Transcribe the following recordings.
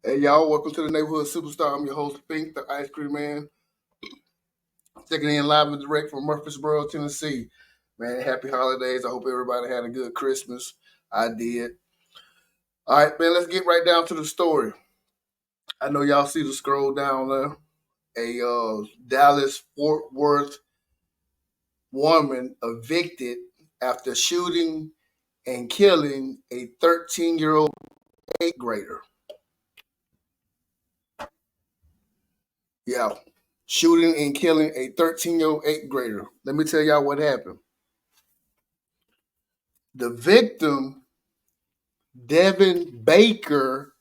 Hey y'all, welcome to the Neighborhood Superstar. I'm your host, Pink, the Ice Cream Man. Checking in live and direct from Murfreesboro, Tennessee. Man, happy holidays. I hope everybody had a good Christmas. I did. All right, man, let's get right down to the story. I know y'all see the scroll down there. A Dallas Fort Worth woman evicted after shooting and killing a 13-year-old eighth grader. Yeah, shooting and killing a 13-year-old eighth grader. Let me tell y'all what happened. The victim, Devin Baker,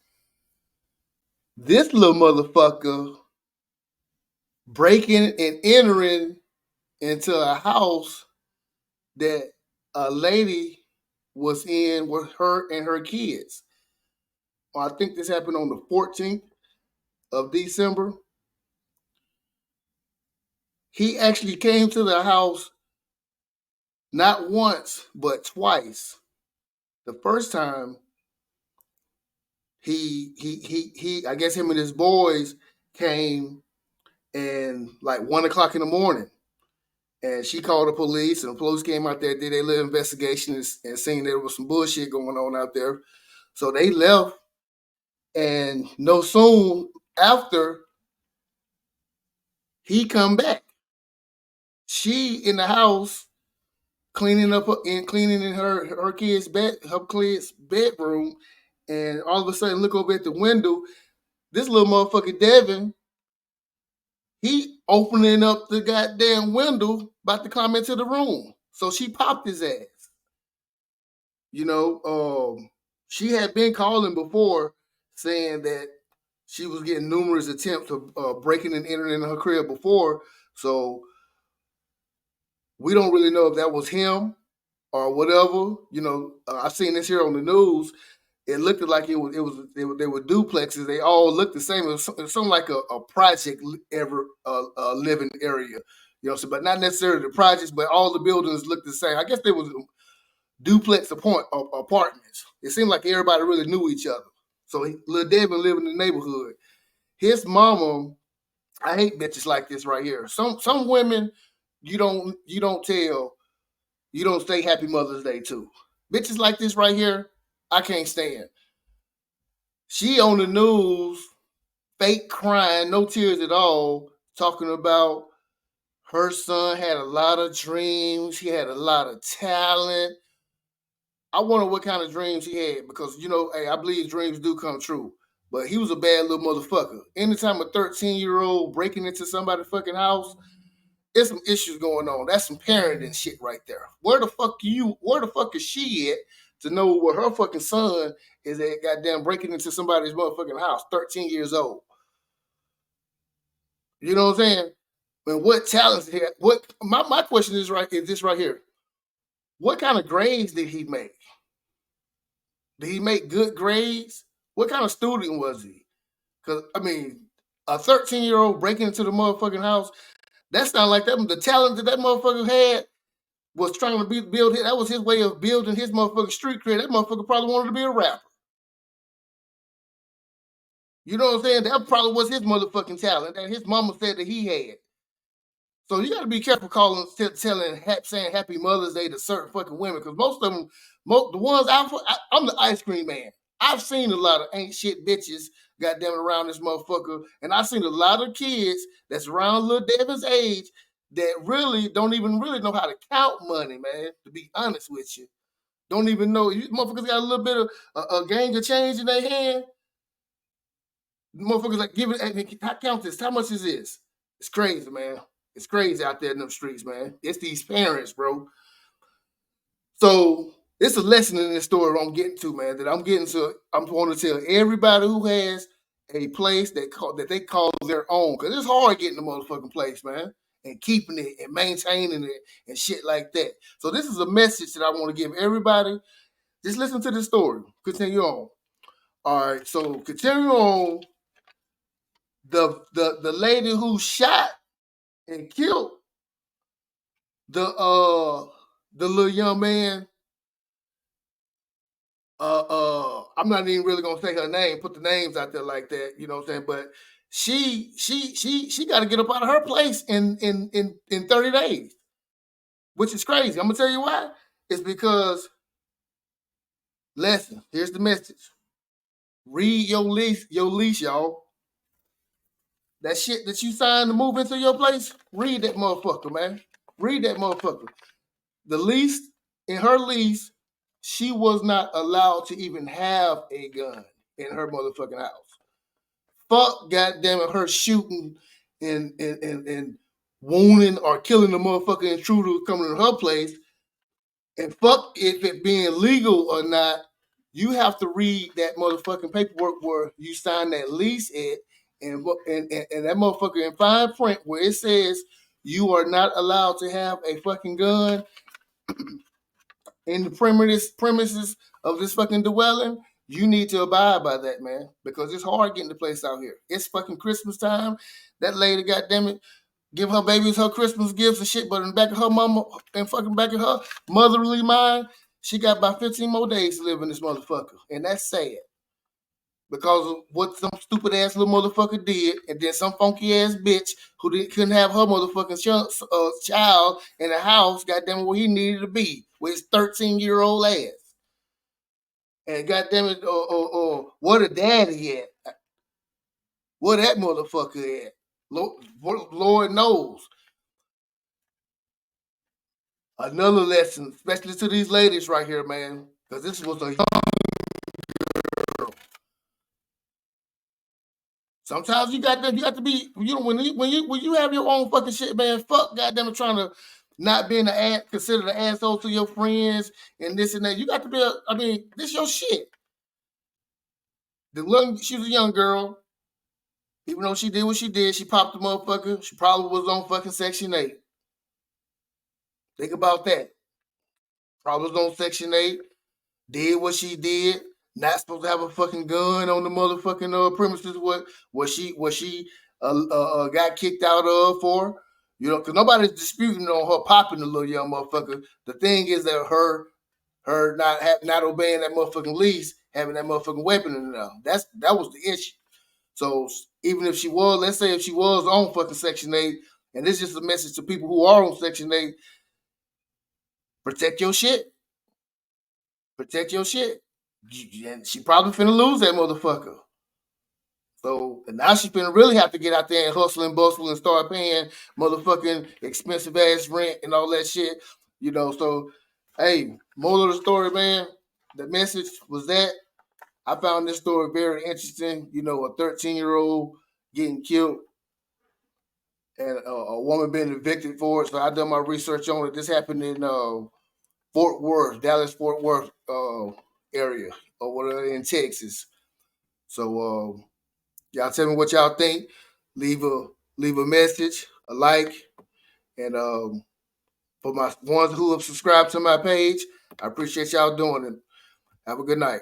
this little motherfucker breaking and entering into a house that a lady was in with her and her kids. I think this happened on the 14th of December. He actually came to the house not once, but twice. The first time he I guess him and his boys came and like 1 o'clock in the morning. And she called the police, and the police came out there, did a little investigation, and seen there was some bullshit going on out there. So they left, and no soon after he come back, she in the house cleaning up and cleaning in her kid's bedroom, and all of a sudden look over at the window. This little motherfucker Devin, he opening up the goddamn window, about to climb into the room. So she popped his ass. You know, she had been calling before saying that she was getting numerous attempts of breaking and entering into her crib before. So we don't really know if that was him or whatever. You know, I've seen this here on the news. It looked like they were duplexes. They all looked the same. It was something like a project ever living area. You know, so, but not necessarily the projects, but all the buildings looked the same. I guess they was duplex apartments. It seemed like everybody really knew each other. So Lil Devin lived in the neighborhood. His mama, I hate bitches like this right here. Some women you don't tell, you don't say Happy Mother's Day to. Bitches like this right here, I can't stand. She on the news, fake crying, no tears at all, talking about her son had a lot of dreams. He had a lot of talent. I wonder what kind of dreams he had because hey, I believe dreams do come true. But he was a bad little motherfucker. Anytime a 13-year-old breaking into somebody's fucking house, there's some issues going on. That's some parenting shit right there. Where the fuck is she at to know where her fucking son is at goddamn breaking into somebody's motherfucking house, 13 years old. You know what I'm saying? And what talents he had? My question is this right here. What kind of grades did he make? Did he make good grades? What kind of student was he? Because I mean, a 13-year-old breaking into the motherfucking house, that sounds like that. The talent that motherfucker had was trying to build. That was his way of building his motherfucking street cred. That motherfucker probably wanted to be a rapper. You know what I'm saying? That probably was his motherfucking talent that his mama said that he had. So you got to be careful saying Happy Mother's Day to certain fucking women because most of them, the ones I'm the ice cream man. I've seen a lot of ain't shit bitches, goddamn it, around this motherfucker, and I've seen a lot of kids that's around little Devin's age that really don't even really know how to count money, man. To be honest with you, don't even know. You motherfuckers got a little bit of a gang of change in their hand. Motherfuckers like give it. Hey, count this. How much is this? It's crazy, man. It's crazy out there in them streets, man. It's these parents, bro. So it's a lesson in this story I'm getting to, man. That I'm getting to. I'm want to tell everybody who has a place that they call their own, because it's hard getting the motherfucking place, man, and keeping it and maintaining it and shit like that. So this is a message that I want to give everybody. Just listen to this story. Continue on. All right. So continue on. The lady who shot and killed the little young man. I'm not even really gonna say her name, put the names out there like that, you know what I'm saying? But she got to get up out of her place in 30 days, which is crazy. I'm gonna tell you why. It's because lesson. Here's the message. Read your lease, y'all. That shit that you signed to move into your place, read that motherfucker, man. Read that motherfucker. The lease, in her lease, she was not allowed to even have a gun in her motherfucking house. Fuck goddamn it, her shooting and wounding or killing the motherfucking intruder coming to her place. And fuck if it being legal or not, you have to read that motherfucking paperwork where you sign that lease at, and that motherfucker in fine print where it says you are not allowed to have a fucking gun in the premises of this fucking dwelling. You need to abide by that, man, because it's hard getting the place out here. It's fucking Christmas time. That lady, goddamn it, give her babies her Christmas gifts and shit, but in the back of her mama and fucking back of her motherly mind, she got about 15 more days to live in this motherfucker. And that's sad. Because of what some stupid ass little motherfucker did, and then some funky ass bitch who couldn't have her motherfucking child in the house, goddamn where he needed to be, with his 13-year-old ass. And goddamn it, what a daddy at? Where that motherfucker at? Lord knows. Another lesson, especially to these ladies right here, man, because this was a young girl. Sometimes you got to be, you know, when you have your own fucking shit, man. Fuck, goddamn it, trying to not being an ass, considered an asshole to your friends and this and that. You got to be. I mean, this your shit. She was a young girl. Even though she did what she did, she popped the motherfucker. She probably was on fucking Section 8. Think about that. Probably was on Section 8. Did what she did. Not supposed to have a fucking gun on the motherfucking premises. What she got kicked out of for? You know, because nobody's disputing on her popping the little young motherfucker. The thing is that her not obeying that motherfucking lease, having that motherfucking weapon in there. That was the issue. So even if she was, let's say if she was on fucking Section 8, and this is just a message to people who are on Section 8, protect your shit. Protect your shit. And she probably finna lose that motherfucker. So and now she finna really have to get out there and hustle and bustle and start paying motherfucking expensive ass rent and all that shit. You know, so hey, moral of the story, man. The message was that I found this story very interesting. You know, a 13-year-old getting killed and a woman being evicted for it. So I done my research on it. This happened in Fort Worth, Dallas Fort Worth area or whatever in Texas. So y'all tell me what y'all think. Leave a message, a like, and for my ones who have subscribed to my page, I appreciate y'all doing it. Have a good night.